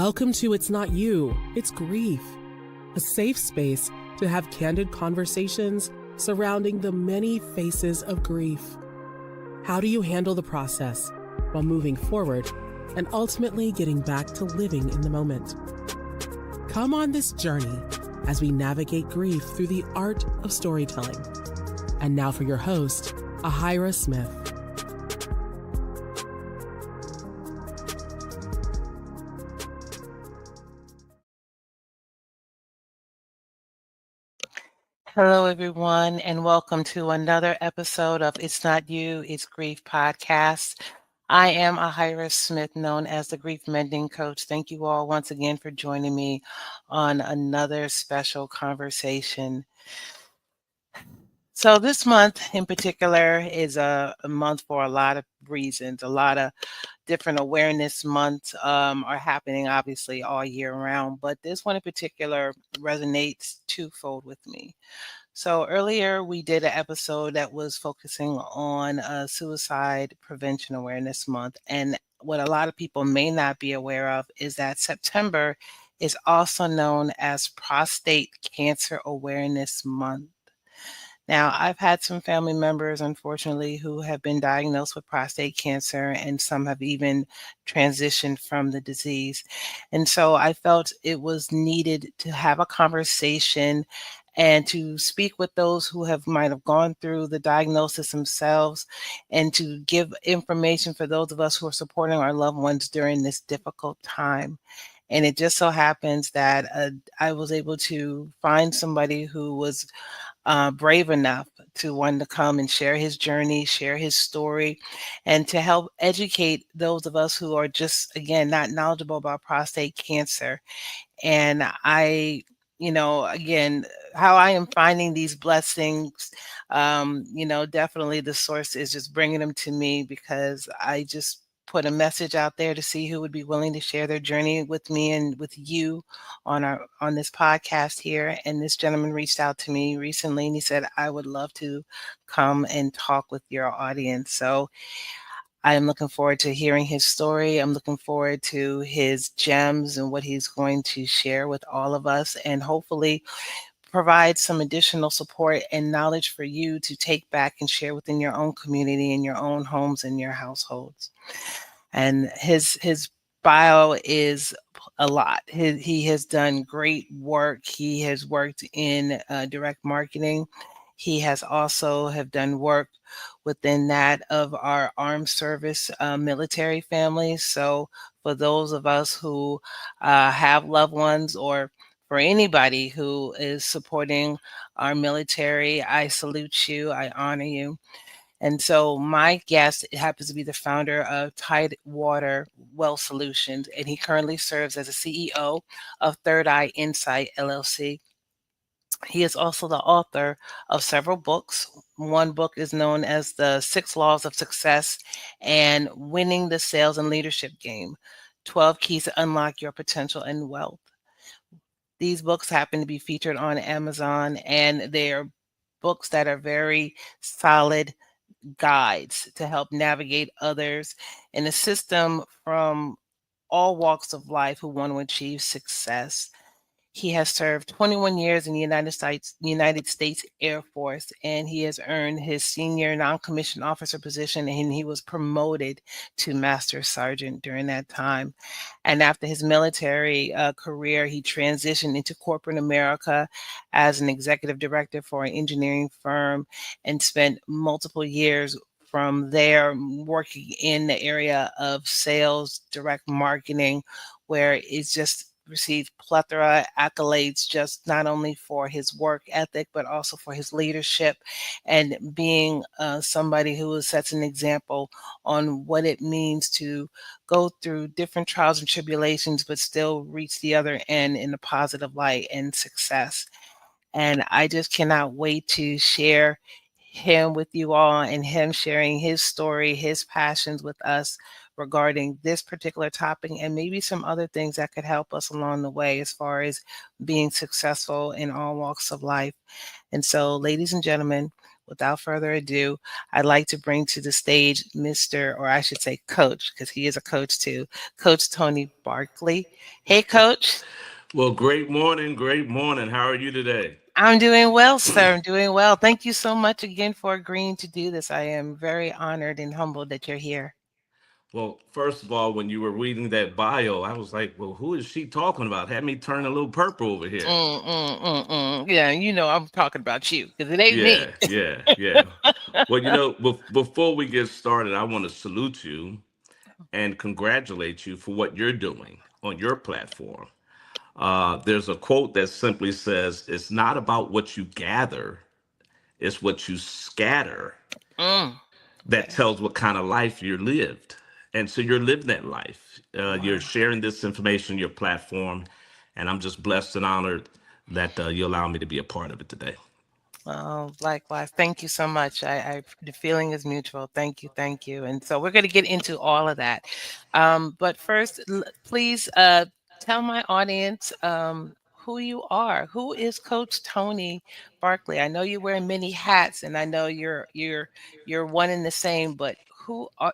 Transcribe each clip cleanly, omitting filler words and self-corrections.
Welcome to It's Not You, It's Grief, a safe space to have candid conversations surrounding the many faces of grief. How do you handle the process while moving forward and ultimately getting back to living in the moment? Come on this journey as we navigate grief through the art of storytelling. And now for your host, Ahira Smith. Hello, everyone, and welcome to another episode of It's Not You, It's Grief podcast. I am Ahira Smith, known as the Grief Mending Coach. Thank you all once again for joining me on another special conversation. So this month in particular is a month for a lot of reasons. A lot of different awareness months are happening obviously all year round, but this one in particular resonates twofold with me. So earlier we did an episode that was focusing on Suicide Prevention Awareness Month. And what a lot of people may not be aware of is that September is also known as Prostate Cancer Awareness Month. Now, I've had some family members, unfortunately, who have been diagnosed with prostate cancer, and some have even transitioned from the disease. And so I felt it was needed to have a conversation and to speak with those who might have gone through the diagnosis themselves, and to give information for those of us who are supporting our loved ones during this difficult time. And it just so happens that I was able to find somebody who was brave enough to want to come and share his journey, share his story, and to help educate those of us who are just, again, not knowledgeable about prostate cancer. And again, how I am finding these blessings, definitely the source is just bringing them to me, because I just put a message out there to see who would be willing to share their journey with me and with you on this podcast here. And this gentleman reached out to me recently and he said, I would love to come and talk with your audience. So I am looking forward to hearing his story. I'm looking forward to his gems and what he's going to share with all of us, and hopefully provide some additional support and knowledge for you to take back and share within your own community, in your own homes, and your households. And his bio is a lot. He has done great work. He has worked in direct marketing. He has also have done work within that of our armed service military families. So for those of us who have loved ones, or for anybody who is supporting our military, I salute you. I honor you. And so my guest happens to be the founder of Tidewater Wealth Solutions, and he currently serves as a CEO of Third Eye Insight, LLC. He is also the author of several books. One book is known as The 6 Laws of Success and Winning the Sales and Leadership Game, 12 Keys to Unlock Your Potential and Wealth. These books happen to be featured on Amazon, and they are books that are very solid guides to help navigate others in a system from all walks of life who want to achieve success. He has served 21 years in the United States Air Force, and he has earned his senior non-commissioned officer position, and he was promoted to Master Sergeant during that time. And after his military career, he transitioned into corporate America as an executive director for an engineering firm, and spent multiple years from there working in the area of sales, direct marketing, where it's just received plethora accolades, just not only for his work ethic, but also for his leadership, and being somebody who sets an example on what it means to go through different trials and tribulations, but still reach the other end in a positive light and success. And I just cannot wait to share him with you all, and him sharing his story, his passions with us regarding this particular topic, and maybe some other things that could help us along the way as far as being successful in all walks of life. And so, ladies and gentlemen, without further ado, I'd like to bring to the stage Mr., or I should say Coach, because he is a coach too, Coach Tony Barkley. Hey, Coach. Well, great morning. Great morning. How are you today? I'm doing well, sir. I'm doing well. Thank you so much again for agreeing to do this. I am very honored and humbled that you're here. Well, first of all, when you were reading that bio, I was like, well, who is she talking about? Had me turn a little purple over here. Yeah, you know I'm talking about you because it ain't me. Yeah. Well, before we get started, I want to salute you and congratulate you for what you're doing on your platform. There's a quote that simply says, it's not about what you gather, it's what you scatter Mm, that yes. tells what kind of life you lived. And so you're living that life. You're Wow. sharing this information on your platform. And I'm just blessed and honored that you allow me to be a part of it today. Oh, likewise. Thank you so much. The feeling is mutual. Thank you, thank you. And so we're going to get into all of that. But first, please tell my audience who you are. Who is Coach Tony Barkley? I know you're wearing many hats, and I know you're one and the same. But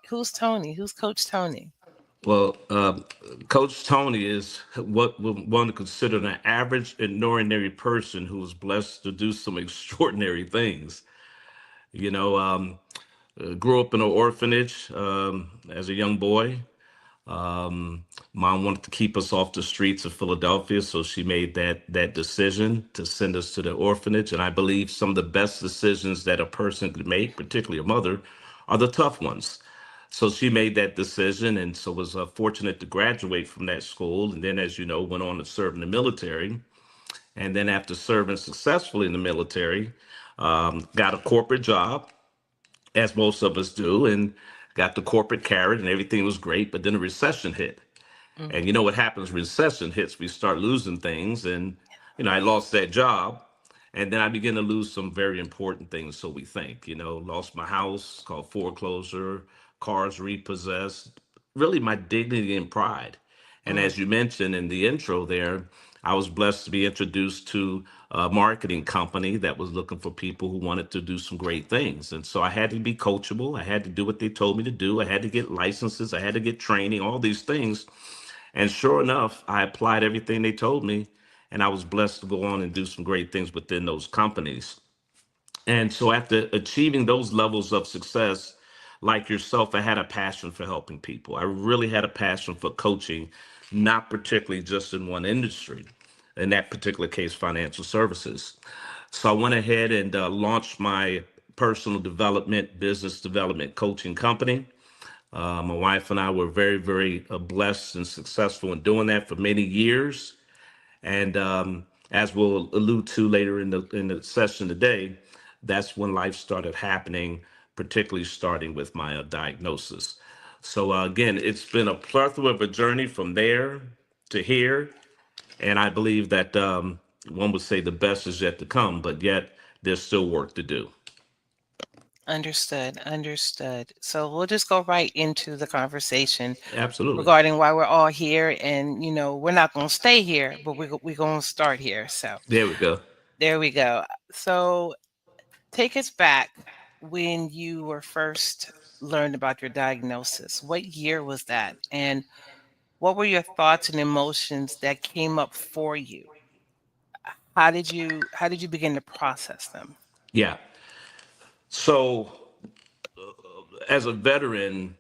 who's Tony? Who's Coach Tony? Well, Coach Tony is what one would consider an average and ordinary person who was blessed to do some extraordinary things. You know, grew up in an orphanage as a young boy. Mom wanted to keep us off the streets of Philadelphia, so she made that decision to send us to the orphanage. And I believe some of the best decisions that a person could make, particularly a mother, are the tough ones. So she made that decision, and so was fortunate to graduate from that school. And then, as you know, went on to serve in the military. And then, after serving successfully in the military, got a corporate job, as most of us do, and got the corporate carrot, and everything was great. But then a recession hit. Mm, And you know what happens? Recession hits, we start losing things. And, I lost that job. And then I began to lose some very important things, so we think. Lost my house, called foreclosure, cars repossessed, really my dignity and pride. And mm, as you mentioned in the intro there, I was blessed to be introduced to a marketing company that was looking for people who wanted to do some great things. And so I had to be coachable. I had to do what they told me to do. I had to get licenses. I had to get training, all these things. And sure enough, I applied everything they told me, and I was blessed to go on and do some great things within those companies. And so, after achieving those levels of success, like yourself, I had a passion for helping people. I really had a passion for coaching, not particularly just in one industry, in that particular case, financial services. So, I went ahead and launched my personal development, business development coaching company. My wife and I were very, very blessed and successful in doing that for many years. And as we'll allude to later in the session today, that's when life started happening, particularly starting with my diagnosis. So again, it's been a plethora of a journey from there to here, and I believe that one would say the best is yet to come, but yet there's still work to do. understood. Understood. So we'll just go right into the conversation Absolutely. regarding why we're all here. And, we're not going to stay here, but we're going to start here. So There we go. there we go. So take us back when you were first learned about your diagnosis. What year was that? And what were your thoughts and emotions that came up for you? How did you begin to process them? Yeah. So as a veteran,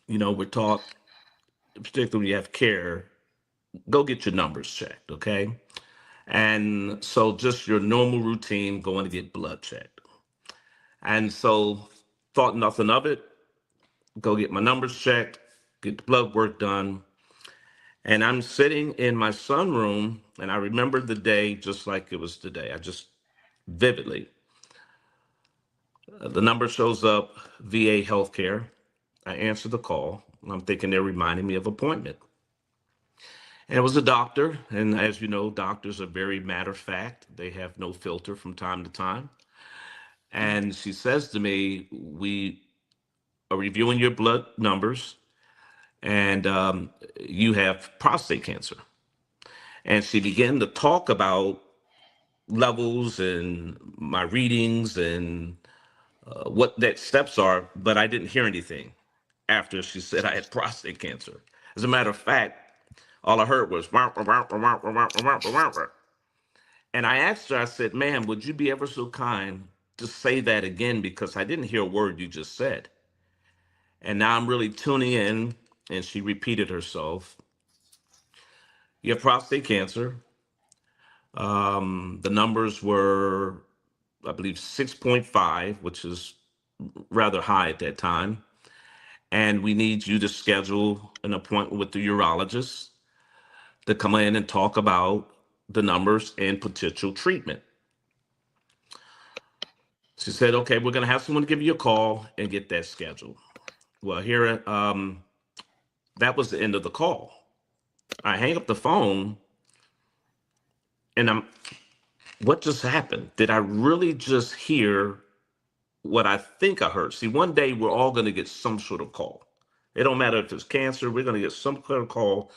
we're taught, particularly when you have care, go get your numbers checked, okay? And so just your normal routine, going to get blood checked. And so thought nothing of it, go get my numbers checked, get the blood work done. And I'm sitting in my sunroom, and I remember the day just like it was today. I just vividly. The number shows up, VA healthcare. I answer the call. And I'm thinking they're reminding me of appointment. And it was a doctor. And as you know, doctors are very matter of fact. They have no filter from time to time. Mm, And she says to me, we are reviewing your blood numbers, and you have prostate cancer. And she began to talk about levels and my readings and what that steps are, but I didn't hear anything after she said I had prostate cancer. As a matter of fact, all I heard was, "Wah, wah, wah, wah, wah, wah, wah, wah, wah." And I asked her, I said, "Ma'am, would you be ever so kind to say that again? Because I didn't hear a word you just said." And now I'm really tuning in, and she repeated herself. "You have prostate cancer. The numbers were, I believe, 6.5, which is rather high at that time. And we need you to schedule an appointment with the urologist to come in and talk about the numbers and potential treatment." She said, "Okay, we're going to have someone give you a call and get that scheduled." Well, that was the end of the call. I hang up the phone, and what just happened? Did I really just hear what I think I heard? See, one day we're all going to get some sort of call. It don't matter if it's cancer, we're going to get some kind of call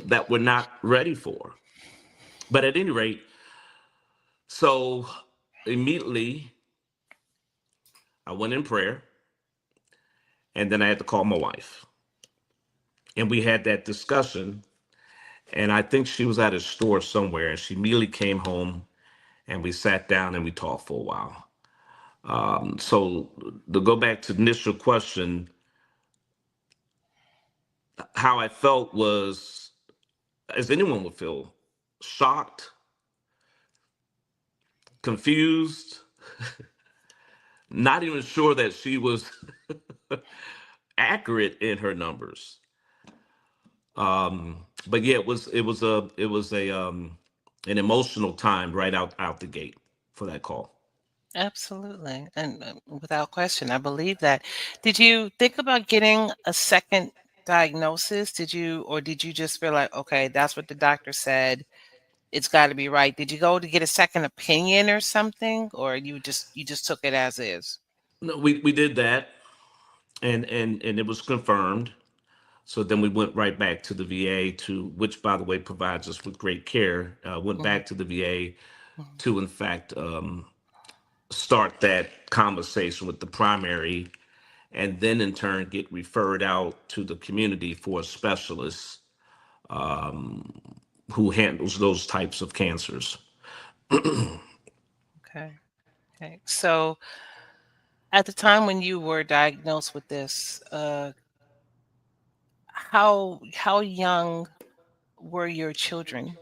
that we're not ready for. But at any rate, so immediately I went in prayer, and then I had to call my wife. And we had that discussion. And I think she was at a store somewhere, and she immediately came home, and we sat down and we talked for a while. So to go back to the initial question, how I felt was, as anyone would feel, shocked, confused, not even sure that she was accurate in her numbers. But yeah, it was a an emotional time right out the gate for that call. Absolutely. And without question, I believe that. Did you think about getting a second diagnosis? Or did you just feel like, okay, that's what the doctor said, it's got to be right? Did you go to get a second opinion or something, or you just took it as is? No, we did that, and it was confirmed. So then we went right back to the VA, to which, by the way, provides us with great care. Went Mhm, back to the VA mhm. to, in fact, start that conversation with the primary, and then in turn get referred out to the community for a specialist who handles those types of cancers. Okay. Okay. So at the time when you were diagnosed with this, how young were your children?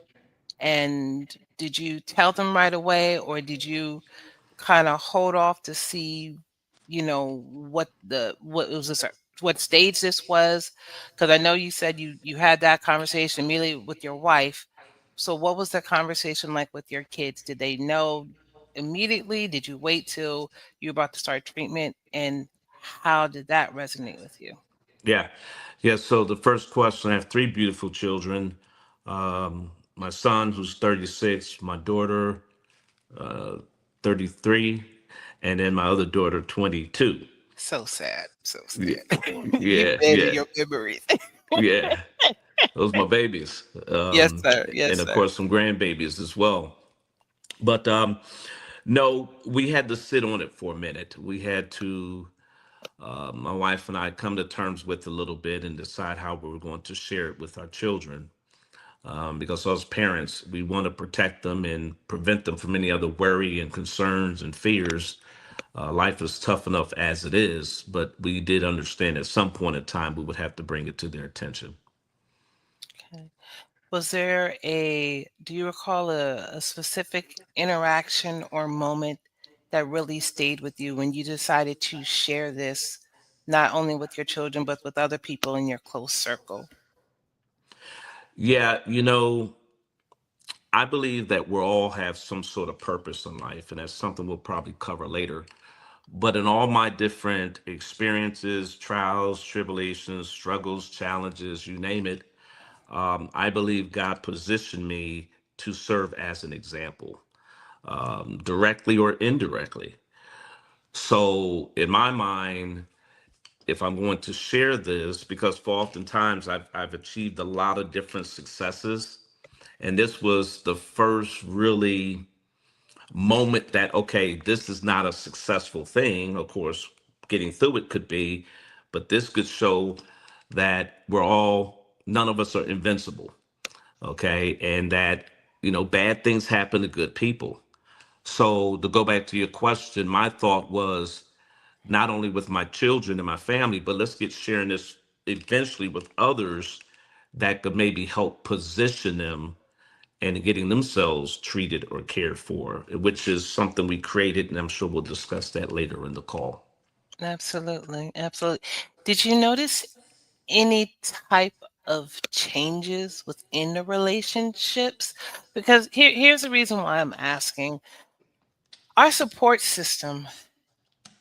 And did you tell them right away, or did you kind of hold off to see, what was this, what stage this was? Because I know you said you had that conversation immediately with your wife. So what was the conversation like with your kids? Did they know immediately? Did you wait till you were about to start treatment? And how did that resonate with you? Yeah, yeah. So the first question: I have three beautiful children. My son, who's 36, my daughter, 33, and then my other daughter, 22. So sad. So Yeah, sad. You yeah, said in yeah, your memories. yeah. Those are my babies, Yes, sir. and Yes, of sir. course some grandbabies as well. But no, we had to sit on it for a minute. We had to, my wife and I, come to terms with a little bit and decide how we were going to share it with our children. Because as parents, we want to protect them and prevent them from any other worry and concerns and fears. Life is tough enough as it is, but we did understand at some point in time we would have to bring it to their attention. Okay. Do you recall a specific interaction or moment that really stayed with you when you decided to share this, not only with your children, but with other people in your close circle? Yeah, I believe that we all have some sort of purpose in life, and that's something we'll probably cover later. But in all my different experiences, trials, tribulations, struggles, challenges, you name it, I believe God positioned me to serve as an example, directly or indirectly. So, in my mind, if I'm going to share this, because for oftentimes I've achieved a lot of different successes, and this was the first really moment that, okay, this is not a successful thing. Of course, getting through it could be, but this could show that none of us are invincible. Okay. And that, bad things happen to good people. So to go back to your question, my thought was not only with my children and my family, but let's get sharing this eventually with others that could maybe help position them and getting themselves treated or cared for, which is something we created, and I'm sure we'll discuss that later in the call. Absolutely, absolutely. Did you notice any type of changes within the relationships? Because here's the reason why I'm asking. Our support system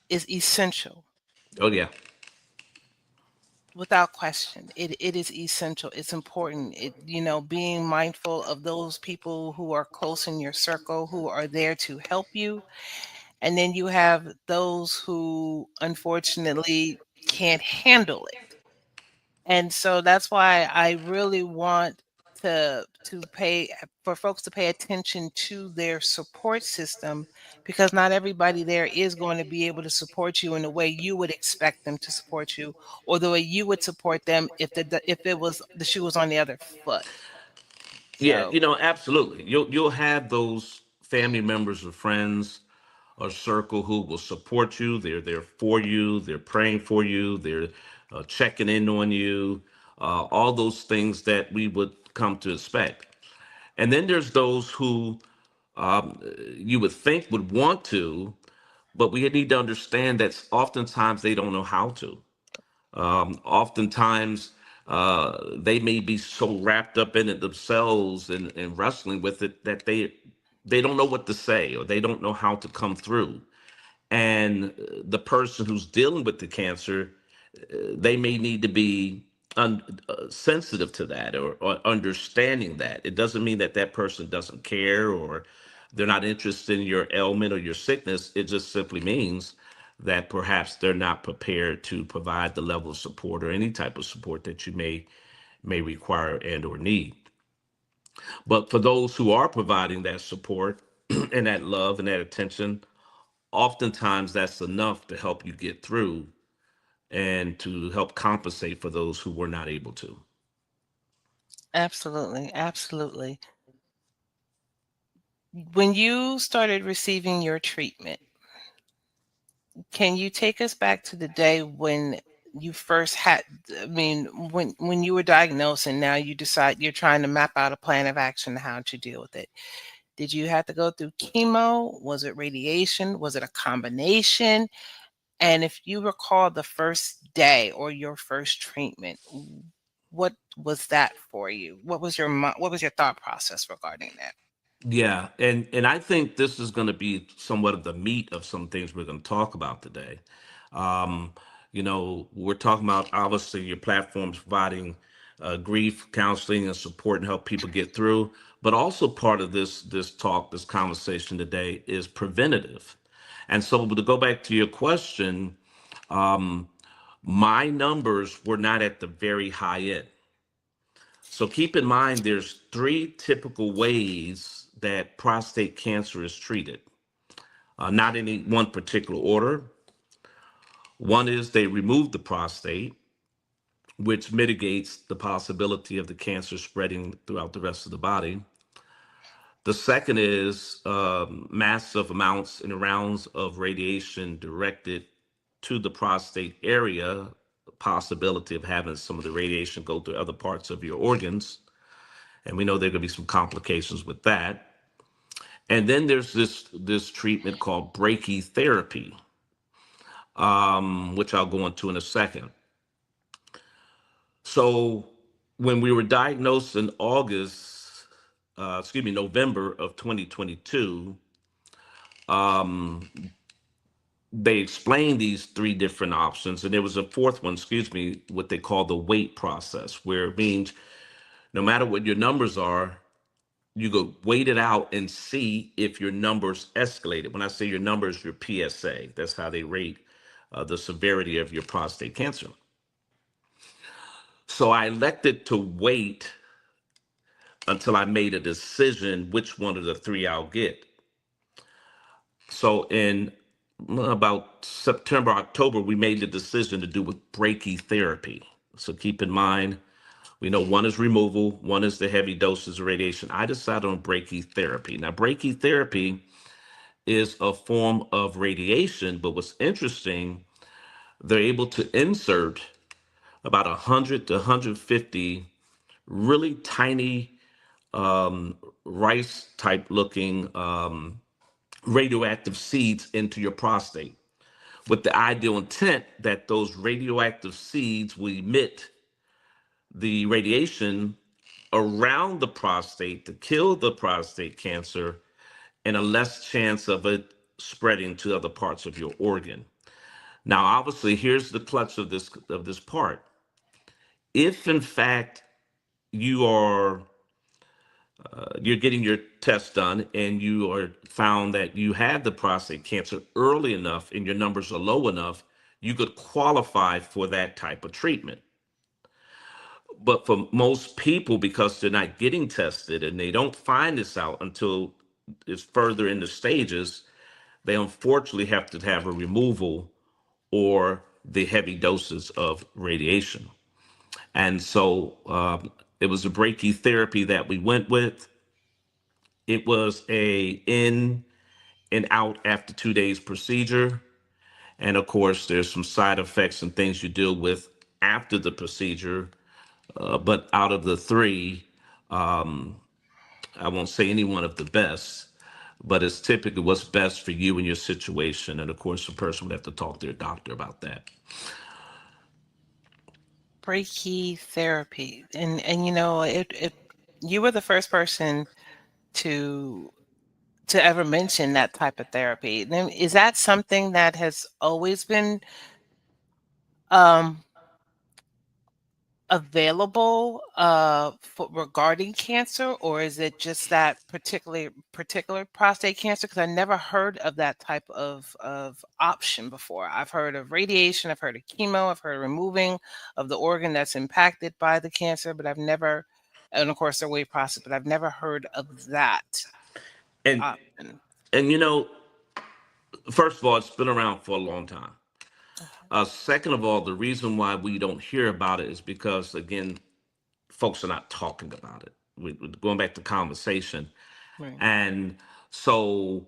is essential. Oh yeah, Without question, it is essential. It's important. Being mindful of those people who are close in your circle who are there to help you. And then you have those who unfortunately can't handle it. And so that's why I really want to pay for folks to pay attention to their support system, because not everybody there is going to be able to support you in the way you would expect them to support you, or the way you would support them if it was the shoe was on the other foot. yeah, So absolutely. You'll have those family members or friends or circle who will support you. They're there for you. They're praying for you. They're checking in on you. All those things that we would come to expect. And then there's those who you would think would want to, but we need to understand that oftentimes they don't know how to. Oftentimes, they may be so wrapped up in it themselves and wrestling with it that they don't know what to say, or they don't know how to come through. And the person who's dealing with the cancer, they may need to be sensitive to that, or understanding that. It doesn't mean that that person doesn't care or they're not interested in your ailment or your sickness. It just simply means that perhaps they're not prepared to provide the level of support or any type of support that you may require and or need. But for those who are providing that support and that love and that attention, oftentimes that's enough to help you get through and to help compensate for those who were not able to. absolutely, absolutely. When you started receiving your treatment, can you take us back to the day when you first had, I mean, when you were diagnosed and now you decide you're trying to map out a plan of action how to deal with it? Did you have to go through chemo? Was it radiation? Was it a combination? And if you recall the first day or your first treatment, what was that for you? What was your thought process regarding that? Yeah, and I think this is going to be somewhat of the meat of some things we're going to talk about today. Um, we're talking about obviously your platforms providing grief counseling and support and help people get through, but also part of this conversation today is preventative. And so to go back to your question, my numbers were not at the very high end. So keep in mind, there's three typical ways that prostate cancer is treated, not in any one particular order. One is they remove the prostate, which mitigates the possibility of the cancer spreading throughout the rest of the body. The second is massive amounts and rounds of radiation directed to the prostate area, possibility of having some of the radiation go to other parts of your organs. And we know there could be some complications with that. And then there's this treatment called brachytherapy, which I'll go into in a second. So when we were diagnosed in November of 2022, they explained these three different options, and there was a fourth one, what they call the weight process, where it means no matter what your numbers are, you go wait it out and see if your numbers escalated. When I say your numbers, your PSA, that's how they rate the severity of your prostate cancer. So I elected to wait until I made a decision which one of the three I'll get. So in about September, October, we made the decision to do with brachytherapy. So keep in mind, we know one is removal, one is the heavy doses of radiation. I decided on brachytherapy. Now, brachytherapy is a form of radiation, but what's interesting, they're able to insert about 100 to 150 really tiny rice type looking radioactive seeds into your prostate, with the ideal intent that those radioactive seeds will emit the radiation around the prostate to kill the prostate cancer and a less chance of it spreading to other parts of your organ. Now, obviously, here's the clutch of this part. If in fact you are you're getting your test done and you are found that you have the prostate cancer early enough and your numbers are low enough, you could qualify for that type of treatment. But for most people, because they're not getting tested and they don't find this out until it's further in the stages, they unfortunately have to have a removal or the heavy doses of radiation. And so it was a brachytherapy that we went with. It was a in and out after 2 days procedure. And of course, there's some side effects and things you deal with after the procedure. But out of the three, I won't say any one of the best, but it's typically what's best for you and your situation. And of course, the person would have to talk to their doctor about that. Brachytherapy. And you know, it you were the first person to ever mention that type of therapy. Then is that something that has always been um available for regarding cancer, or is it just that particular prostate cancer? Because I never heard of that type of option before. I've heard of radiation, I've heard of chemo, I've heard of removing of the organ that's impacted by the cancer, but I've never, and of course the weight process, but I've never heard of that And option. and first of all, it's been around for a long time. Okay. Second of all, the reason why we don't hear about it is because, again, folks are not talking about it. We're going back to conversation. Right. And so,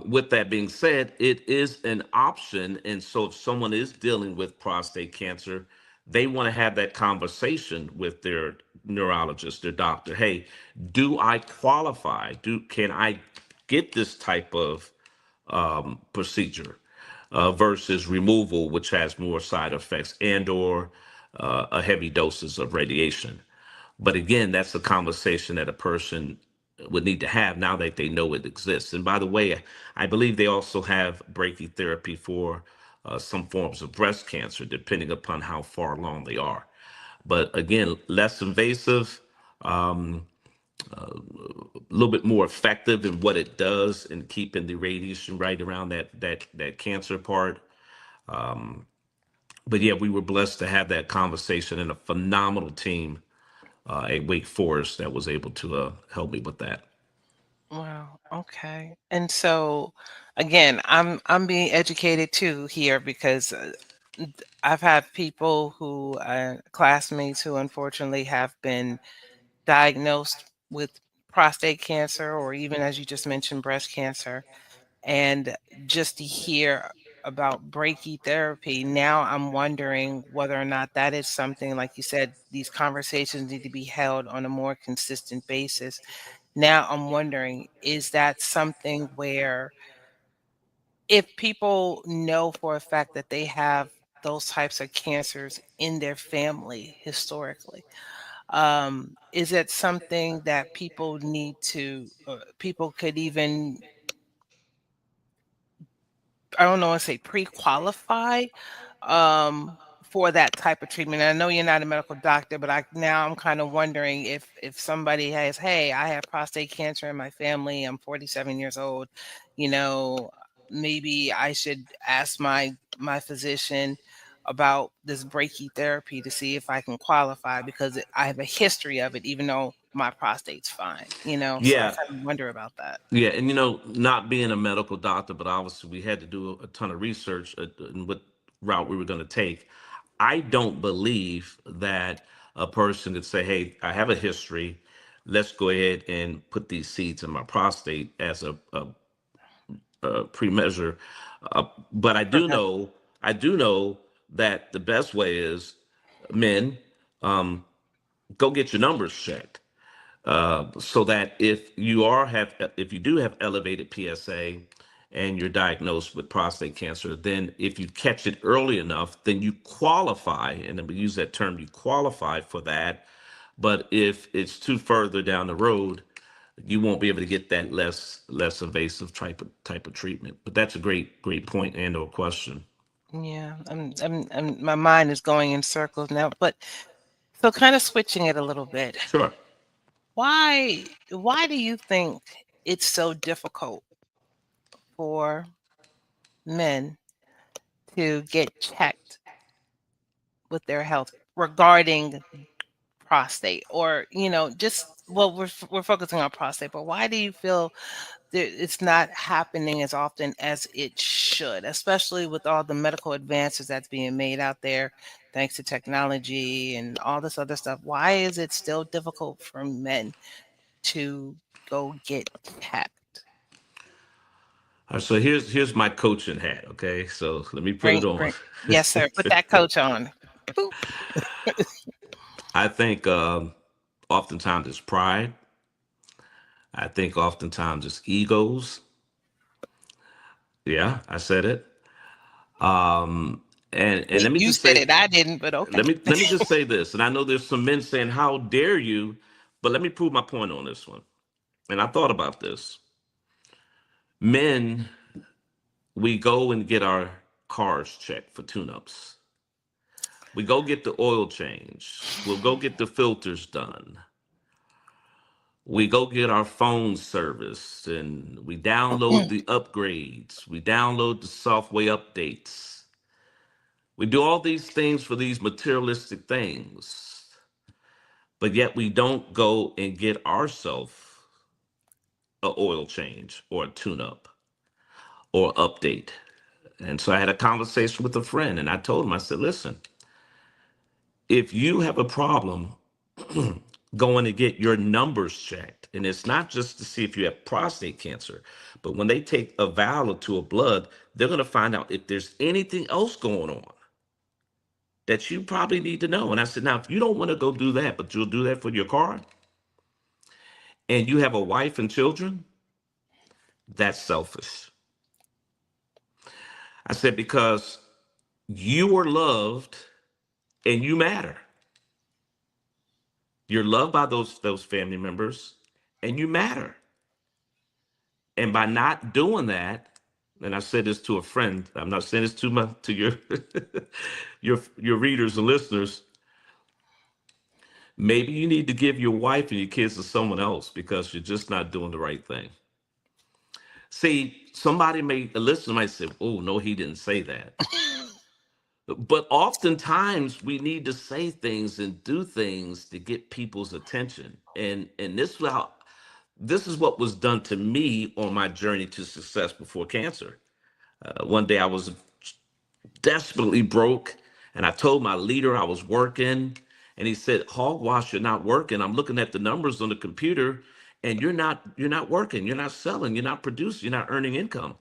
with that being said, it is an option. And so, if someone is dealing with prostate cancer, they want to have that conversation with their neurologist, their doctor. Hey, do I qualify? Can I get this type of procedure versus removal, which has more side effects and or a heavy doses of radiation. But again, that's a conversation that a person would need to have now that they know it exists. And by the way, I believe they also have brachytherapy for some forms of breast cancer, depending upon how far along they are. But again, less invasive, a little bit more effective in what it does in keeping the radiation right around that cancer part. But yeah, we were blessed to have that conversation and a phenomenal team at Wake Forest that was able to help me with that. Wow. Okay. And so again, I'm being educated too here because I've had people who classmates who unfortunately have been diagnosed with prostate cancer, or even as you just mentioned, breast cancer. And just to hear about brachytherapy, now I'm wondering whether or not that is something, like you said, these conversations need to be held on a more consistent basis. Now I'm wondering, is that something where if people know for a fact that they have those types of cancers in their family historically, is it something that people need to, people could even, I don't know, I say pre-qualify for that type of treatment? I know you're not a medical doctor, but I'm kind of wondering if somebody has, hey, I have prostate cancer in my family. I'm 47 years old. You know, maybe I should ask my physician about this brachytherapy to see if I can qualify because I have a history of it, even though my prostate's fine, you know? So I Yeah, kind of wonder about that. yeah, and not being a medical doctor, but obviously we had to do a ton of research in what route we were going to take. I don't believe that a person could say, "Hey, I have a history. Let's go ahead and put these seeds in my prostate as a pre-measure." But Okay. I do know that the best way is men go get your numbers checked. So that if you do have elevated PSA and you're diagnosed with prostate cancer, then if you catch it early enough, then you qualify, and then we use that term, you qualify for that. But if it's too further down the road, you won't be able to get that less invasive type of treatment. But that's a great point and or question. Yeah, my mind is going in circles now, but so kind of switching it a little bit. Sure. Why do you think it's so difficult for men to get checked with their health regarding prostate, or just, well, we're focusing on prostate, but why do you feel that it's not happening as often as it should, especially with all the medical advances that's being made out there thanks to technology and all this other stuff? Why is it still difficult for men to go get checked? All right, so here's my coaching hat. Okay, so let me put it on. Bring Yes, sir. Put that coach on. Boop. I think oftentimes it's pride. I think oftentimes it's egos. Yeah, I said it. And let me You just said say, it, I didn't, but okay. let me just say this. And I know there's some men saying, "How dare you?" But let me prove my point on this one. And I thought about this. Men, we go and get our cars checked for tune-ups. We go get the oil change. We'll go get the filters done. We go get our phone service and we download the upgrades. We download the software updates. We do all these things for these materialistic things, but yet we don't go and get ourselves a oil change or a tune-up or update. And so I had a conversation with a friend and I told him, I said, listen, if you have a problem going to get your numbers checked, and it's not just to see if you have prostate cancer, but when they take a vial or two of blood, they're going to find out if there's anything else going on that you probably need to know. And I said, now, if you don't want to go do that, but you'll do that for your car, and you have a wife and children, that's selfish. I said, because you are loved and you matter. You're loved by those family members and you matter. And by not doing that, and I said this to a friend, I'm not saying this to your your readers and listeners, maybe you need to give your wife and your kids to someone else because you're just not doing the right thing. See, a listener might say, "Oh, no, he didn't say that." But oftentimes we need to say things and do things to get people's attention. And this is what was done to me on my journey to success before cancer. One day I was desperately broke, and I told my leader I was working, and he said, "Hogwash, you're not working. I'm looking at the numbers on the computer, and you're not working. You're not selling. You're not producing. You're not earning income."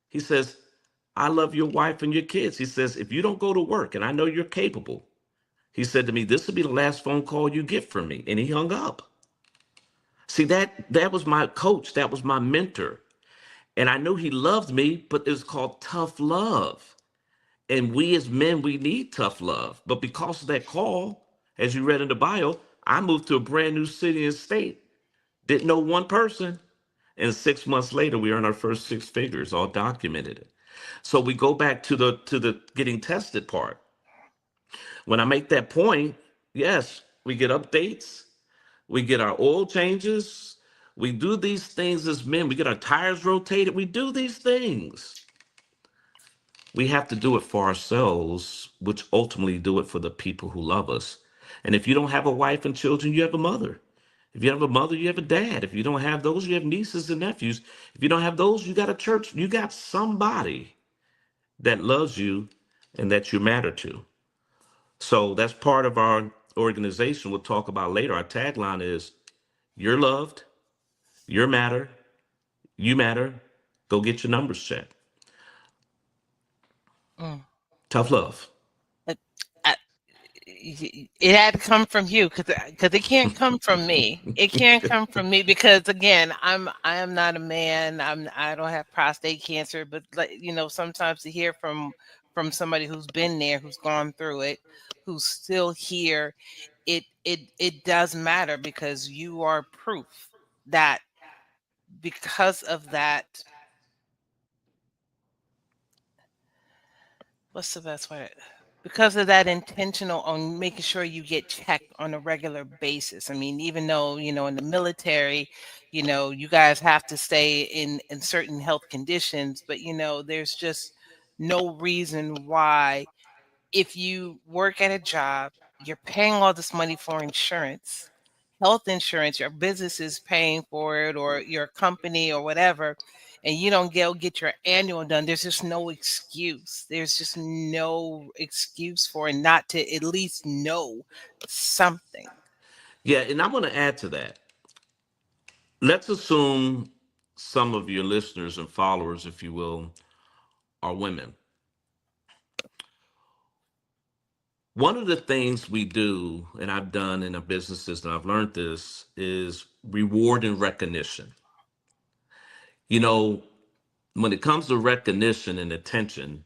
He says, "I love your wife and your kids." He says, "If you don't go to work, and I know you're capable," he said to me, "this will be the last phone call you get from me." And he hung up. See, that was my coach. That was my mentor. And I knew he loved me, but it was called tough love. And we as men, we need tough love. But because of that call, as you read in the bio, I moved to a brand new city and state. Didn't know one person. And 6 months later, we earned our first six figures, all documented. So we go back to the getting tested part. When I make that point, yes, we get updates, we get our oil changes, we do these things as men, we get our tires rotated, we do these things. We have to do it for ourselves, which ultimately do it for the people who love us. And if you don't have a wife and children, you have a mother. If you have a mother, you have a dad. If you don't have those, you have nieces and nephews. If you don't have those, you got a church. You got somebody that loves you and that you matter to. So that's part of our organization. We'll talk about later. Our tagline is you're loved, you're matter, you matter. Go get your numbers checked. Mm. Tough love. It, I- it had to come from you because it can't come from me. It can't come from me because again, I am not a man. I don't have prostate cancer, but like sometimes to hear from somebody who's been there, who's gone through it, who's still here, it does matter because you are proof that because of that, what's the best way? Because of that intentional on making sure you get checked on a regular basis. I mean, even though, in the military, you guys have to stay in certain health conditions, but there's just no reason why if you work at a job, you're paying all this money for insurance, health insurance, your business is paying for it or your company or whatever, and you don't get your annual done, there's just no excuse. There's just no excuse for it not to at least know something. Yeah, and I'm going to add to that. Let's assume some of your listeners and followers, if you will, are women. One of the things we do, and I've done in our businesses, and I've learned this, is reward and recognition. You know, when it comes to recognition and attention,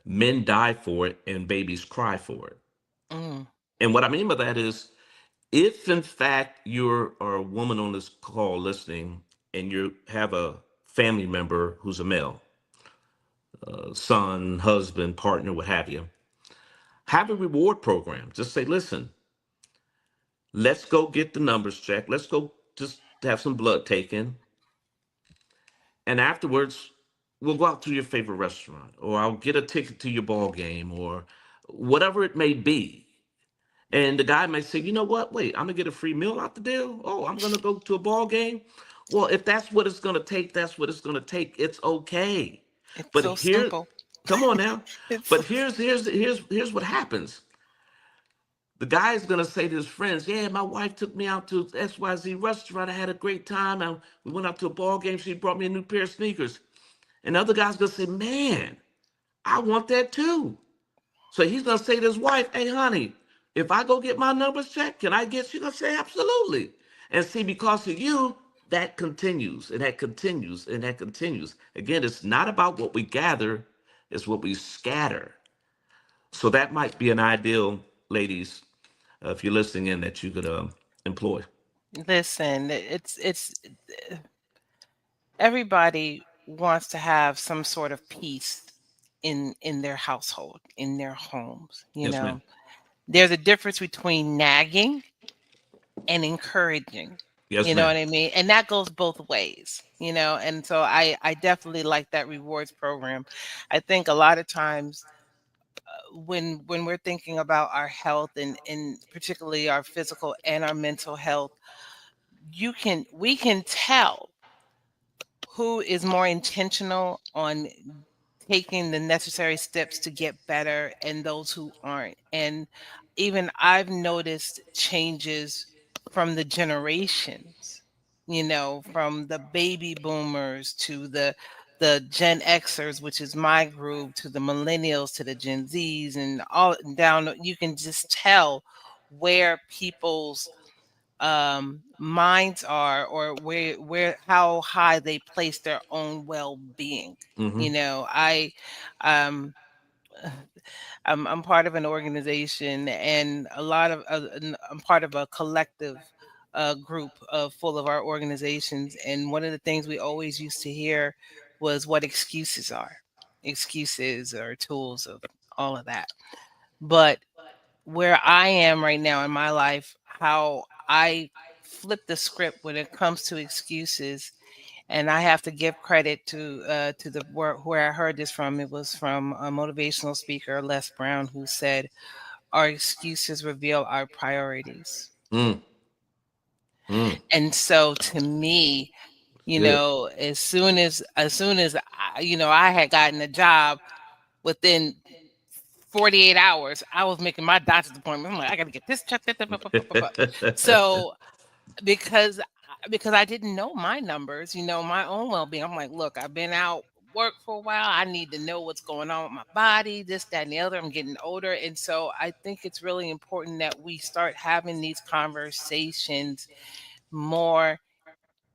men die for it and babies cry for it. Mm, And what I mean by that is, if in fact you're or a woman on this call listening and you have a family member who's a male, son, husband, partner, what have a reward program. Just say, listen, let's go get the numbers checked. Let's go just have some blood taken. And afterwards, we'll go out to your favorite restaurant, or I'll get a ticket to your ball game, or whatever it may be. And the guy might say, you know what? Wait, I'm gonna get a free meal out the deal. Oh, I'm gonna go to a ball game. Well, if that's what it's gonna take, that's what it's gonna take. It's okay. it's But so here, simple. come on now. It's But here's what happens. The guy's gonna say to his friends, "Yeah, my wife took me out to XYZ restaurant. I had a great time. We went out to a ball game. She brought me a new pair of sneakers." And the other guy's gonna say, "Man, I want that too." So he's gonna say to his wife, "Hey, honey, if I go get my numbers checked, can I get?" She's gonna say, "Absolutely." And see, because of you, that continues and that continues and that continues. Again, it's not about what we gather; it's what we scatter. So that might be an ideal, ladies, if you're listening in, that you could employ. listen, it's everybody wants to have some sort of peace in their household, in their homes. Yes, ma'am. There's a difference between nagging and encouraging. Yes, You know ma'am. what I mean? And that goes both ways, and so I definitely like that rewards program. I think a lot of times when we're thinking about our health and particularly our physical and our mental health, we can tell who is more intentional on taking the necessary steps to get better and those who aren't. And even I've noticed changes from the generations, from the baby boomers to the Gen Xers, which is my group, to the millennials, to the Gen Zs, and all down. You can just tell where people's minds are, or where how high they place their own well-being. Mm-hmm. I um I'm part of an organization, and I'm part of a collective group of full of our organizations, and one of the things we always used to hear was what excuses are tools of all of that. But where I am right now in my life, how I flip the script when it comes to excuses, and I have to give credit to the where I heard this from. It was from a motivational speaker, Les Brown, who said, "Our excuses reveal our priorities." Mm. Mm. And so to me, Good. as soon as I had gotten a job within 48 hours, I was making my doctor's appointment. I'm like, I got to get this checked. So because because I didn't know my numbers, my own well-being. I'm like, look, I've been out work for a while. I need to know what's going on with my body, this, that, and the other. I'm getting older. And so I think it's really important that we start having these conversations more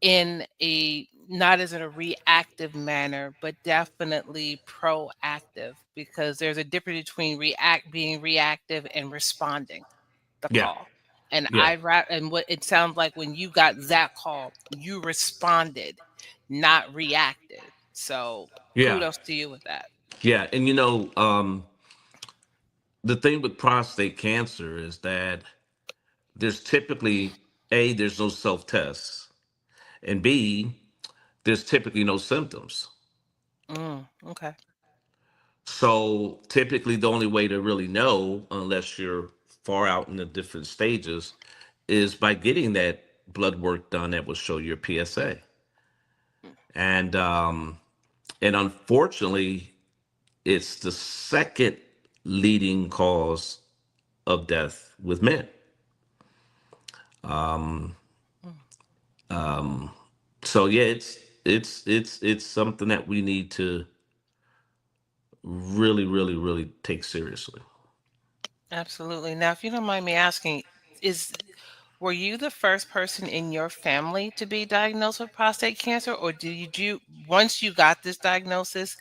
in a not as in a reactive manner, but definitely proactive, because there's a difference between being reactive and responding the Yeah. call. And Yeah. and what it sounds like, when you got that call, you responded, not reacted. So Yeah. kudos to you with that. Yeah. And the thing with prostate cancer is that there's typically there's no self tests, and B, there's typically no symptoms. Okay. So typically the only way to really know, unless you're far out in the different stages, is by getting that blood work done that will show your PSA. And unfortunately, it's the second leading cause of death with men. Mm. So yeah, it's something that we need to really, really, really take seriously. Absolutely. Now, if you don't mind me asking, is were you the first person in your family to be diagnosed with prostate cancer, or did you once you got this diagnosis,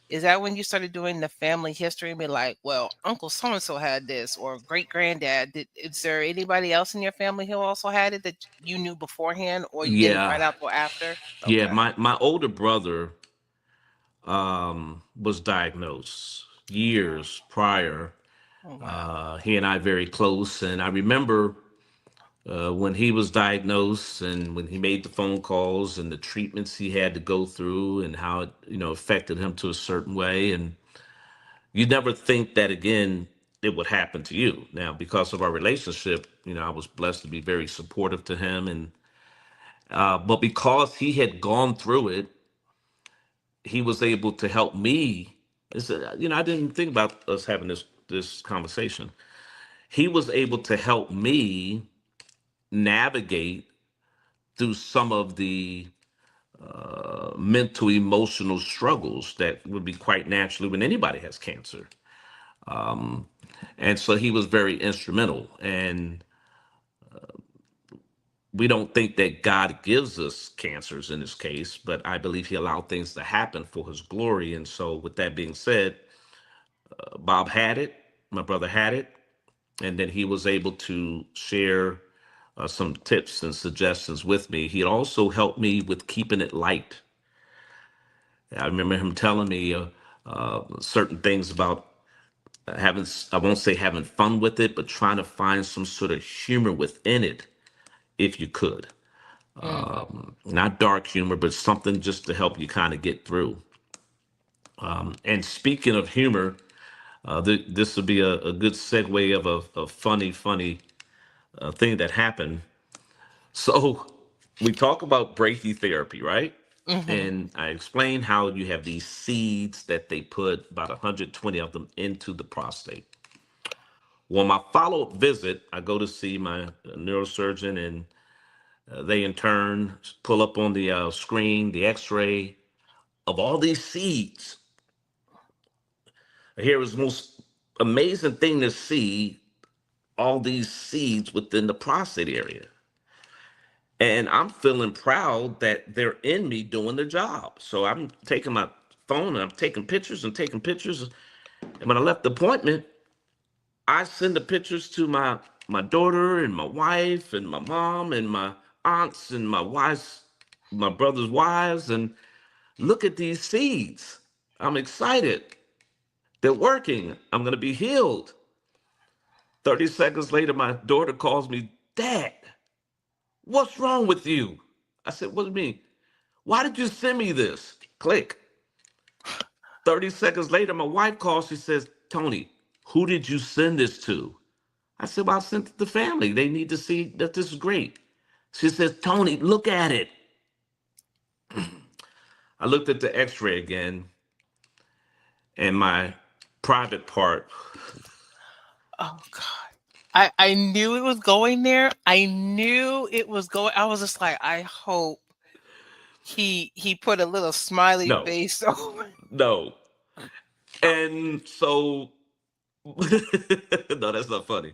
is that when you started doing the family history and be like, well, Uncle so and so had this, or great granddad? Is there anybody else in your family who also had it that you knew beforehand, or you didn't Yeah, find out till after? yeah. Okay. My older brother was diagnosed years prior. Oh, wow. He and I very close, and I remember when he was diagnosed and when he made the phone calls and the treatments he had to go through and how it affected him to a certain way. And you never think that again it would happen to you. Now, because of our relationship, I was blessed to be very supportive to him, and but because he had gone through it, he was able to help me. I didn't think about us having this conversation. He was able to help me navigate through some of the mental emotional struggles that would be quite naturally when anybody has cancer. And so he was very instrumental. And we don't think that God gives us cancers in this case, but I believe he allowed things to happen for his glory. And so, with that being said, Bob had it, my brother had it, and then he was able to share some tips and suggestions with me. He also helped me with keeping it light. I remember him telling me certain things about having, I won't say having fun with it, but trying to find some sort of humor within it if you could. Mm. Not dark humor, but something just to help you kind of get through. And speaking of humor, this would be a good segue of a funny thing that happened. So we talk about brachytherapy, right? Hmm. And I explained how you have these seeds that they put about 120 of them into the prostate. Well, my follow-up visit, I go to see my neurosurgeon, and they in turn pull up on the screen the X-ray of all these seeds. Here was the most amazing thing to see all these seeds within the prostate area. And I'm feeling proud that they're in me doing the job. So I'm taking my phone and I'm taking pictures and taking pictures. And when I left the appointment, I send the pictures to my daughter and my wife and my mom and my aunts and my brother's wives, and look at these seeds. I'm excited. They're working. I'm gonna be healed. 30 seconds later, my daughter calls me, Dad, what's wrong with you? I said, what do you mean? Why did you send me this? Click. 30 seconds later, my wife calls. She says, Tony, who did you send this to? I said, well, I sent it to family. They need to see that this is great. She says, Tony, look at it. I looked at the x-ray again, and my private part. Oh God. I knew it was going there. I knew it was going. I was just like, I hope he put a little smiley No, face over. no. And so, no, that's not funny.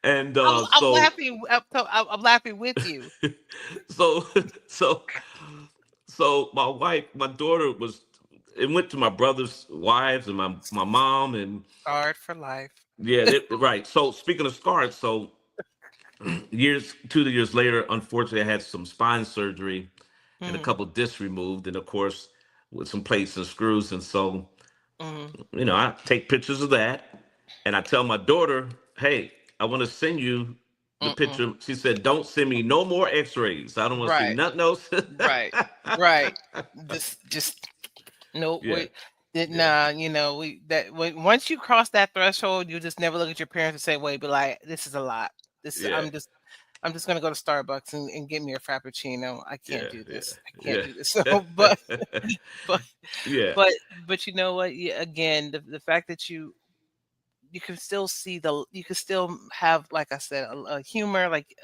And I'm laughing. I'm laughing with you. so, so, so my daughter it went to my brother's wives and my mom, and Scarred for life. yeah, right. So speaking of scars, so 2 years later, unfortunately, I had some spine surgery and a Mm, couple discs removed, and of course, with some plates and screws. And so, mm, I take pictures of that, and I tell my daughter, "Hey, I want to send you the mm-mm. picture." She said, "Don't send me no more X-rays. I don't want to see Right, nothing else." right, right. Just no. Yeah, yeah, Nah. We that once you cross that threshold, you just never look at your parents and say, "Wait," be like, "This is a lot. This yeah, I'm just gonna go to Starbucks and get me a frappuccino. I can't yeah, do this. I can't yeah, do this." So, but yeah, but you know what? Yeah, again, the fact that you can still see you can still have, like I said, a humor, like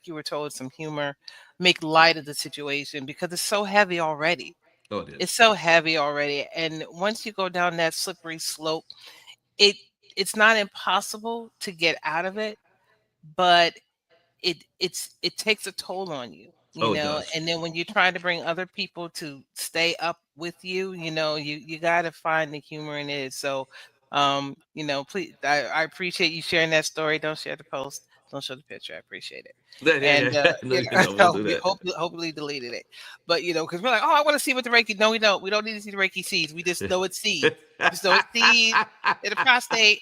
you were told, some humor, make light of the situation because it's so heavy already. Oh, it It's is. so heavy already, and once you go down that slippery slope, it it's not impossible to get out of it, but it takes a toll on you, Oh, it does. and then when you're trying to bring other people to stay up with you, you got to find the humor in it. So please, I appreciate you sharing that story. Don't share the post, don't show the picture. I appreciate it. Yeah, yeah, And yeah. No, I we'll know do we that. hopefully deleted it, but because we're like, oh, I want to see what the Reiki. No, we don't need to see the Reiki seeds. We just know it's seeds. Just know it's seeds in the prostate.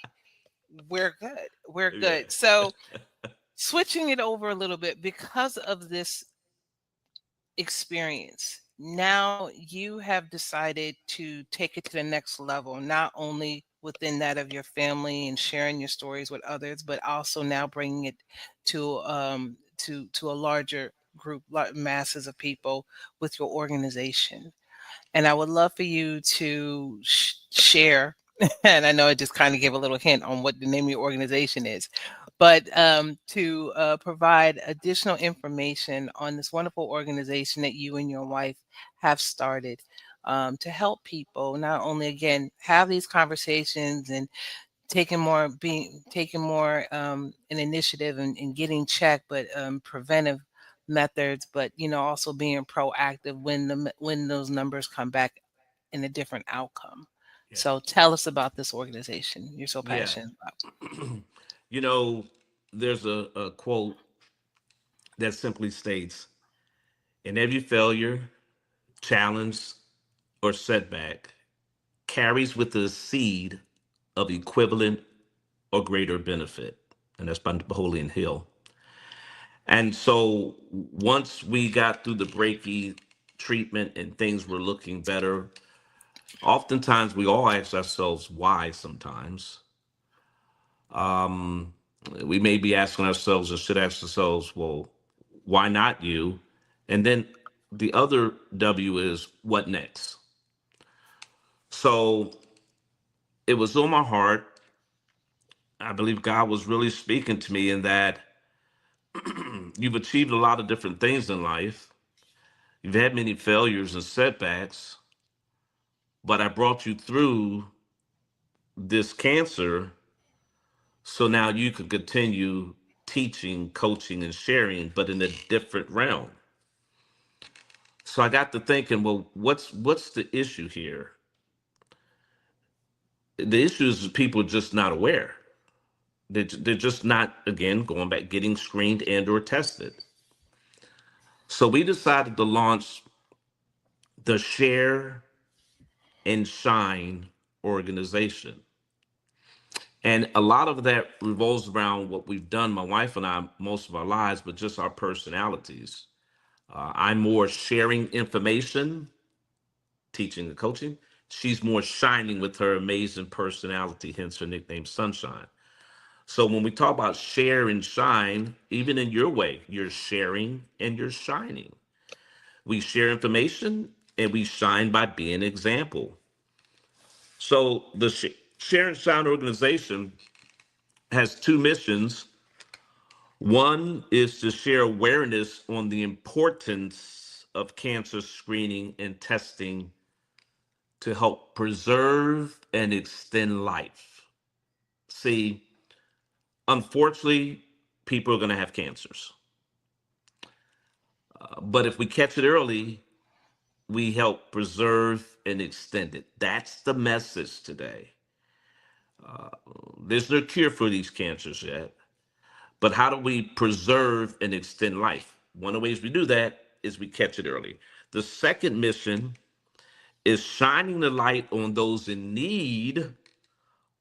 We're Yeah, good. So switching it over a little bit, because of this experience, now you have decided to take it to the next level, not only within that of your family and sharing your stories with others, but also now bringing it to a larger group, masses of people, with your organization. And I would love for you to share. And I know I just kind of gave a little hint on what the name of your organization is, but to provide additional information on this wonderful organization that you and your wife have started, to help people not only, again, have these conversations and taking more an initiative and getting checked, but preventive methods, but also being proactive when those numbers come back in a different outcome. yeah, So tell us about this organization you're so yeah. passionate about. you know, there's a quote that simply states, "In every failure, challenge, or setback carries with it a seed of equivalent or greater benefit." And that's by Napoleon Hill. And so once we got through the Breaky treatment and things were looking better, oftentimes we all ask ourselves why sometimes. Um, we may be asking ourselves, or should ask ourselves, well, why not you? And then the other W is what next? So it was on my heart. I believe God was really speaking to me in that you've achieved a lot of different things in life. You've had many failures and setbacks, but I brought you through this cancer so now you can continue teaching, coaching, and sharing, but in a different realm. So I got to thinking, well, what's the issue here? The issue is people just not aware. They're just not, again, going back, getting screened and or tested. So we decided to launch the Share and Shine organization. And a lot of that revolves around what we've done, my wife and I, most of our lives, but just our personalities. I'm more sharing information, teaching and coaching. She's more shining with her amazing personality, hence her nickname Sunshine. So when we talk about share and shine, even in your way, you're sharing and you're shining. We share information and we shine by being an example. So the Share and Shine organization has two missions. One is to share awareness on the importance of cancer screening and testing to help preserve and extend life. See, unfortunately, people are going to have cancers. But if we catch it early, we help preserve and extend it. That's the message today. There's no cure for these cancers yet, but how do we preserve and extend life? One of the ways we do that is we catch it early. The second mission is shining the light on those in need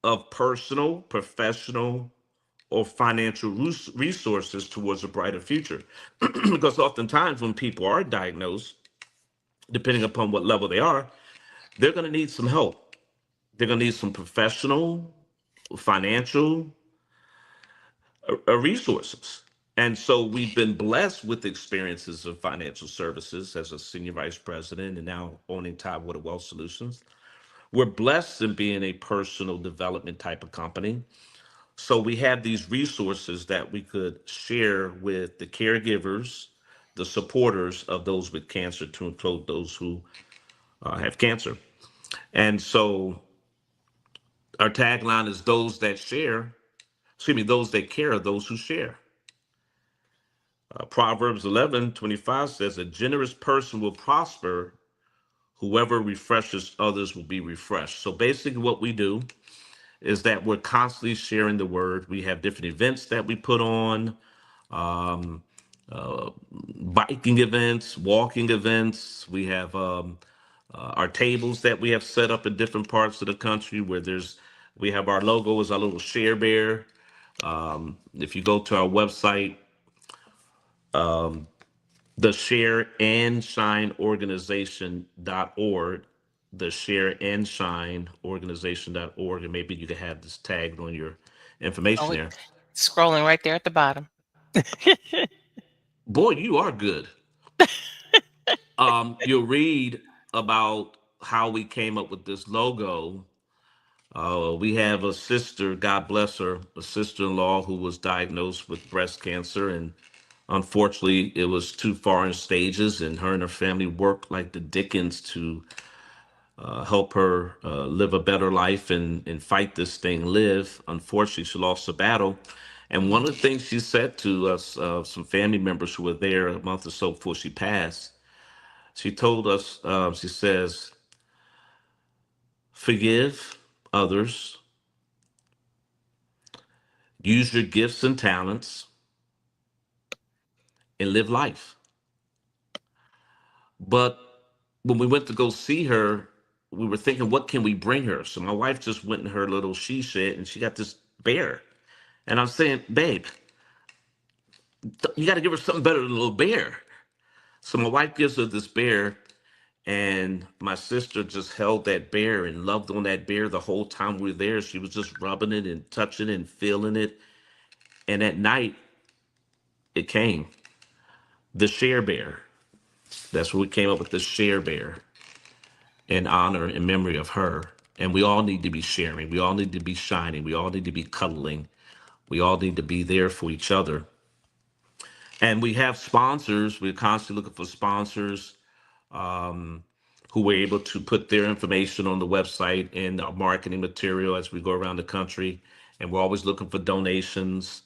of personal, professional, or financial resources towards a brighter future. Because oftentimes when people are diagnosed, depending upon what level they are, they're going to need some help. They're going to need some professional, financial resources. And so we've been blessed with experiences of financial services as a senior vice president and now owning Tidewater Wealth Solutions. We're blessed in being a personal development type of company. So we have these resources that we could share with the caregivers, the supporters of those with cancer, to include those who have cancer. And so our tagline is those that share, those that care are those who share. Proverbs 11:25 says, a generous person will prosper. Whoever refreshes others will be refreshed. So basically what we do is that we're constantly sharing the word. We have different events that we put on, um, biking events, walking events. We have our tables that we have set up in different parts of the country where we have our logo as our little share bear. If you go to our website, the Share and Shine Organization.org, the Share and Shine Organization.org, and maybe you can have this tagged on your Oh, information there. scrolling right there at the bottom. Boy, you are good. You'll read about how we came up with this logo. We have a sister, God bless her, a sister-in-law who was diagnosed with breast cancer, and unfortunately, it was too far in stages, and her and her family worked like the Dickens to help her live a better life and fight this thing, live. Unfortunately, she lost the battle. And one of the things she said to us, some family members who were there a month or so before she passed, she told us, she says, forgive others, use your gifts and talents, and live life. But when we went to go see her, we were thinking, what can we bring her? So my wife just went in her little she shed and she got this bear. And I'm saying, babe, you got to give her something better than a little bear. So my wife gives her this bear, and my sister just held that bear and loved on that bear the whole time we were there. She was just rubbing it and touching it and feeling it. And at night, it came, the share bear. That's what we came up with, the share bear, in honor and memory of her. And we all need to be sharing. We all need to be shining. We all need to be cuddling. We all need to be there for each other. And we have sponsors. We're constantly looking for sponsors who were able to put their information on the website and our marketing material as we go around the country. And we're always looking for donations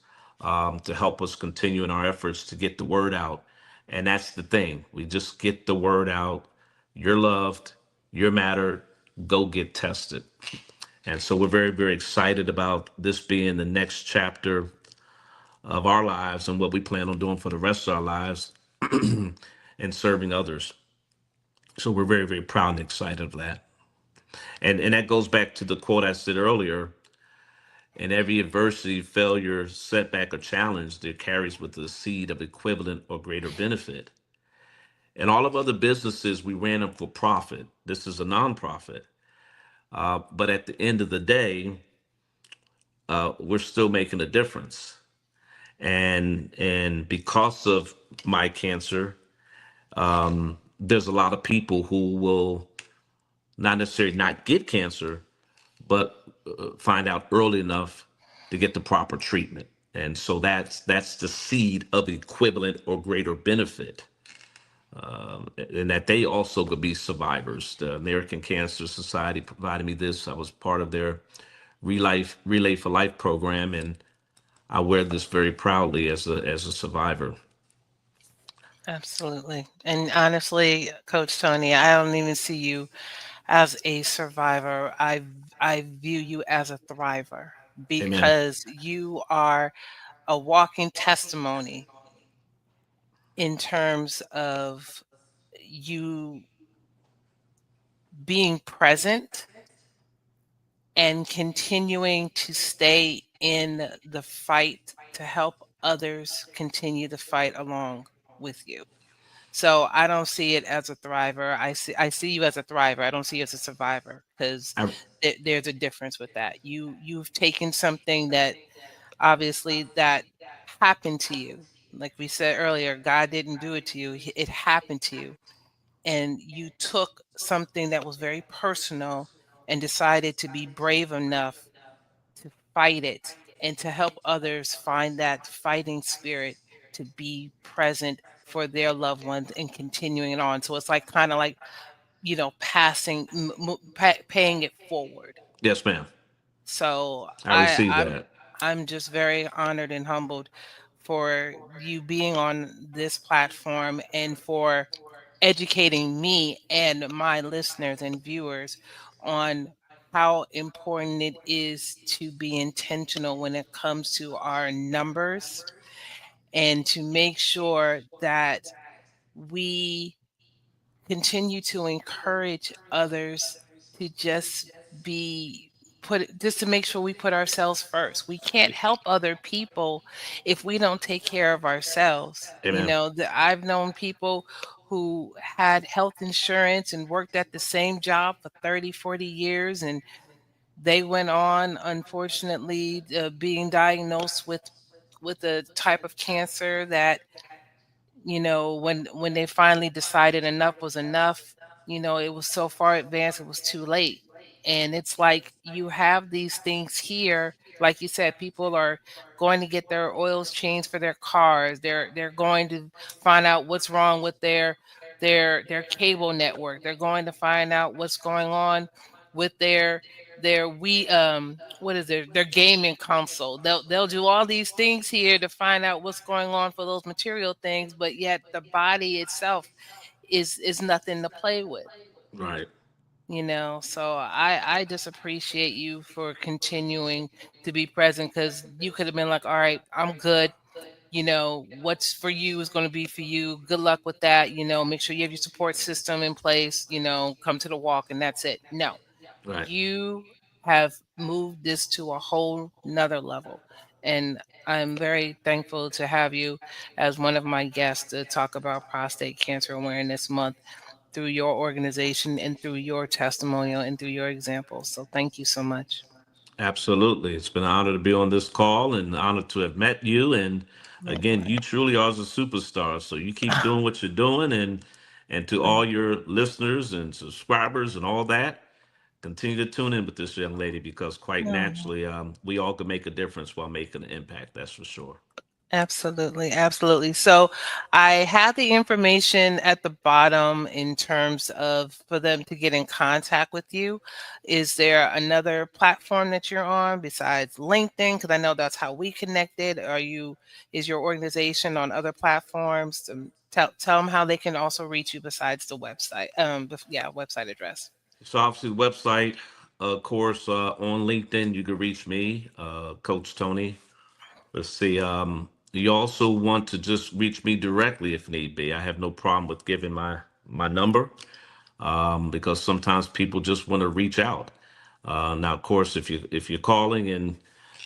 to help us continue in our efforts to get the word out. And that's the thing. We just get the word out. You're loved. You're mattered. Go get tested. And so we're very, very excited about this being the next chapter of our lives and what we plan on doing for the rest of our lives and serving others. So we're very, very proud and excited of that. And that goes back to the quote I said earlier. In every adversity, failure, setback, or challenge, there carries with the seed of equivalent or greater benefit. In all of other businesses, we ran them for profit. This is a nonprofit. But at the end of the day, we're still making a difference. And because of my cancer, there's a lot of people who will not necessarily not get cancer, but find out early enough to get the proper treatment. And so that's the seed of equivalent or greater benefit, and that they also could be survivors. The American Cancer Society provided me this. I was part of their Relay for Life program, and I wear this very proudly as a survivor. Absolutely. And honestly, Coach Tony, I don't even see you as a survivor. I view you as a thriver Amen. because you are a walking testimony in terms of you being present and continuing to stay in the fight to help others continue the fight along with you. So I don't see it as a thriver. I see you as a thriver. I don't see you as a survivor because I, there's a difference with that. You've taken something that obviously that happened to you. Like we said earlier, God didn't do it to you. It happened to you. And you took something that was very personal and decided to be brave enough to fight it and to help others find that fighting spirit to be present for their loved ones and continuing it on. So it's like kind of like, passing, paying it forward. yes, ma'am. So I received I'm that. I'm just very honored and humbled for you being on this platform and for educating me and my listeners and viewers on how important it is to be intentional when it comes to our numbers and to make sure that we continue to encourage others to just be just to make sure we put ourselves first. We can't help other people if we don't take care of ourselves. Amen. I've known people who had health insurance and worked at the same job for 30, 40 years, and they went on, unfortunately, being diagnosed with a type of cancer that, when they finally decided enough was enough, it was so far advanced it was too late. And it's like you have these things here, like you said, people are going to get their oils changed for their cars. They're going to find out what's wrong with their cable network. They're going to find out what's going on with their we what is their gaming console. They'll do all these things here to find out what's going on for those material things, but yet the body itself is nothing to play with. Right. So I just appreciate you for continuing to be present, because you could have been like, all right, I'm good. What's for you is going to be for you. Good luck with that. Make sure you have your support system in place. Come to the walk and that's it. No, Right. you have moved this to a whole nother level. And I'm very thankful to have you as one of my guests to talk about Prostate Cancer Awareness Month through your organization and through your testimonial and through your examples. So thank you so much. Absolutely. It's been an honor to be on this call and an honor to have met you. And again, Likewise. you truly are a superstar. So you keep doing what you're doing, and to all your listeners and subscribers and all that, continue to tune in with this young lady because quite No. naturally, we all can make a difference while making an impact. That's for sure. Absolutely, absolutely. So I have the information at the bottom in terms of for them to get in contact with you. Is there another platform that you're on besides LinkedIn? Because I know that's how we connected. Is your organization on other platforms? Tell them how they can also reach you besides the website. Yeah, website address. So obviously, the website, of course, on LinkedIn, you can reach me, Coach Tony. Let's see. You also want to just reach me directly if need be. I have no problem with giving my number, because sometimes people just want to reach out. Now, of course, if you're calling and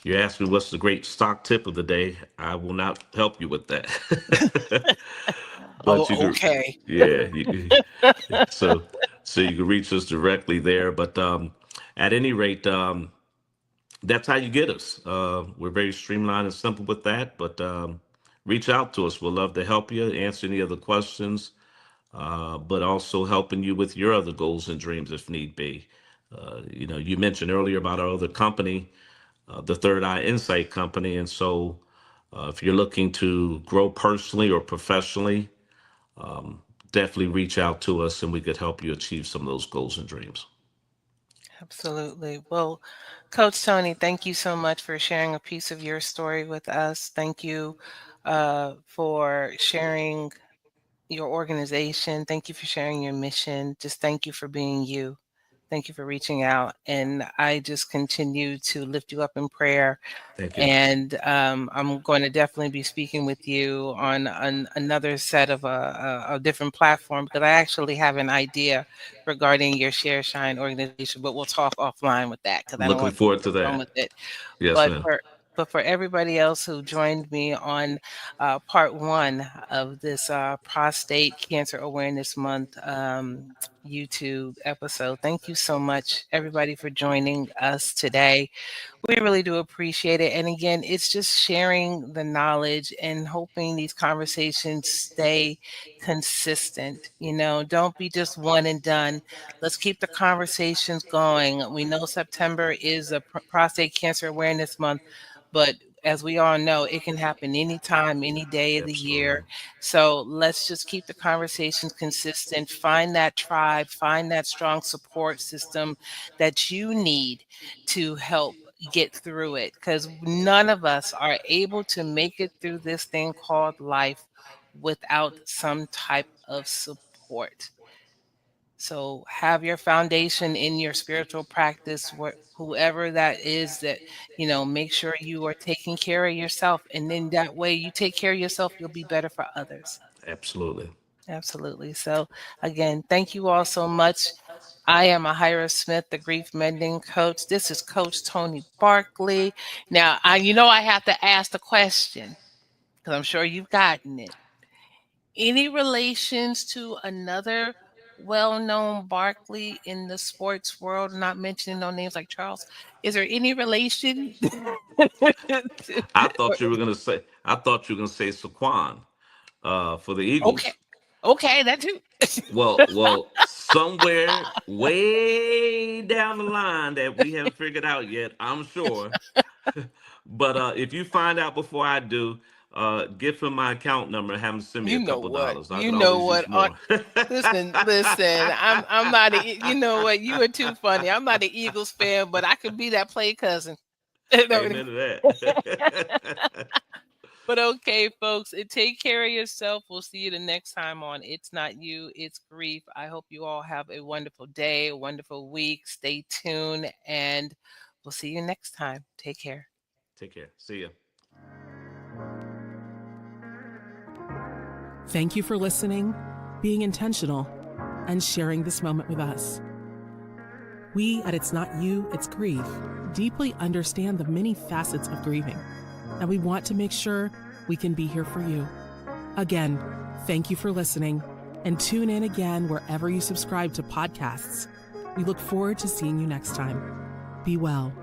you ask me what's the great stock tip of the day, I will not help you with that. Oh, But you could, okay. yeah. So you can reach us directly there. But at any rate, that's how you get us. We're very streamlined and simple with that, but reach out to us. We'll love to help you, answer any other questions, but also helping you with your other goals and dreams if need be. You mentioned earlier about our other company, the Third Eye Insight Company. And so if you're looking to grow personally or professionally, definitely reach out to us and we could help you achieve some of those goals and dreams. Absolutely. Well, Coach Tony, thank you so much for sharing a piece of your story with us. Thank you for sharing your organization. Thank you for sharing your mission. Just thank you for being you. Thank you for reaching out. And I just continue to lift you up in prayer. Thank you. And I'm going to definitely be speaking with you on another set of a different platform, because I actually have an idea regarding your Share Shine organization, but we'll talk offline with that because I don't Looking want to forward to run that. with it. Yes, But ma'am. for everybody else who joined me on part one of this Prostate Cancer Awareness Month YouTube episode, thank you so much, everybody, for joining us today. We really do appreciate it. And again, it's just sharing the knowledge and hoping these conversations stay consistent. Don't be just one and done. Let's keep the conversations going. We know September is a Prostate Cancer Awareness Month, but as we all know, it can happen anytime, any day of the Absolutely. year. So let's just keep the conversations consistent. Find that tribe, find that strong support system that you need to help get through it, because none of us are able to make it through this thing called life without some type of support. So have your foundation in your spiritual practice, whoever that is, that, make sure you are taking care of yourself. And then that way you take care of yourself, you'll be better for others. Absolutely. Absolutely. So again, thank you all so much. I am Ahira Smith, the grief mending coach. This is Coach Tony Barkley. Now, I have to ask the question, because I'm sure you've gotten it. Any relations to another well-known Barkley in the sports world? Not mentioning no names like Charles. Is there any relation? I thought you were gonna say Saquon for the Okay. Eagles. Okay, that too. Well, somewhere way down the line that we haven't figured out yet, I'm sure. But if you find out before I do, give him my account number and have him send me You a know couple what? dollars. I You could know always what? use more. Listen. I'm not you know what? You are too funny. I'm not an Eagles fan, but I could be that play cousin. No, Amen to that. but okay, folks, take care of yourself. We'll see you the next time on It's Not You, It's Grief. I hope you all have a wonderful day, a wonderful week. Stay tuned, and we'll see you next time. Take care. Take care. See ya. Thank you for listening, being intentional, and sharing this moment with us. We at It's Not You, It's Grief deeply understand the many facets of grieving, and we want to make sure we can be here for you. Again, thank you for listening, and tune in again wherever you subscribe to podcasts. We look forward to seeing you next time. Be well.